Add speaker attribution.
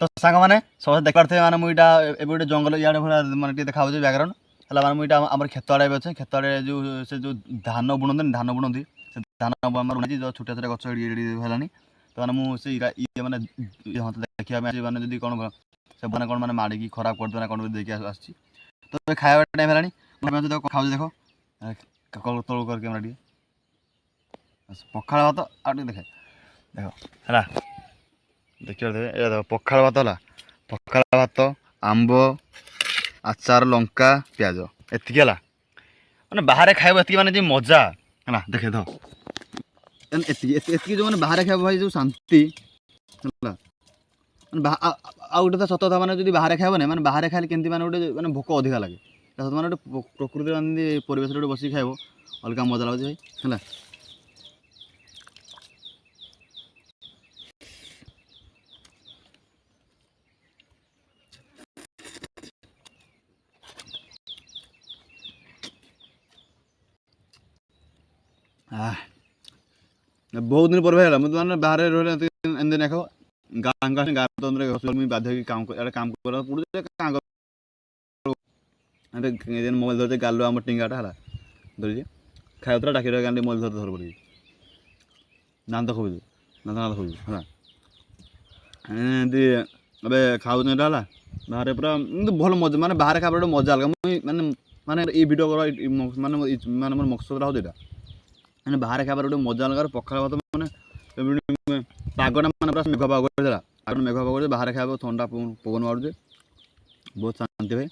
Speaker 1: तो सांग मैंने सब देख पारे मैंने मुझा ए गोटे जंगल इे भाया मैंने देखा बैकग्राउंड है मैंने मुझा आम खेत आड़े भी अच्छे खेत आड़े जो से जो धान बुणती धान बुणती से धान बुणी जो छोटा छोटा गच है तो मैंने मुझे ये मैंने देखा मैंने जी कौन से मैंने कौन मैंने माड़ी खराब करदे कौन देखिए आस तो खाया टाइम है खाऊ देख तलू कर कैमरा टे पखाड़ भात आ देखे देख है देखिए देख पखाड़ भात है पखाड़ भात आंब आचार लंका प्याज एतिक है मैंने बाहर खाइब एति माने मजा है देखे तो एति जो मैंने बाहर खाइब भाई जो शांति आ गोटे तो सत कथा मैंने बाहर खाइब ना मैंने बाहर खाइले केमती मैंने गोटे मैंने भोक अधिका लगे सत मैंने गोटे प्रकृति परिवेश गोटे बस खाइब अलग मजा लगे भाई है बहुत दिन पर भाई मुझे मैंने बाहर रही देख गाँव गाँव तो बाध्य काम काम पड़े मोबाइल धरते गालु आम टिंगाटा है धरी खाଇବା डाक गाँव मोबाइल धरते धर पड़ी दात खोज दात खोज है एमती खाऊ है बाहर पूरा भल मजा माने बाहर खाଇବା गोटे मजा अलग मुझे माने माने ये भिडियो कर माने माने मोर मकसद रहा होता मैंने बाहर खाइबार गोटे मजा अलग पखाड़ भात मैंने पागटा मैंने पूरा मेघ पाग मेघ पाग बाहर खाइब ठंडा पवन मारूचे बहुत शांति भाई।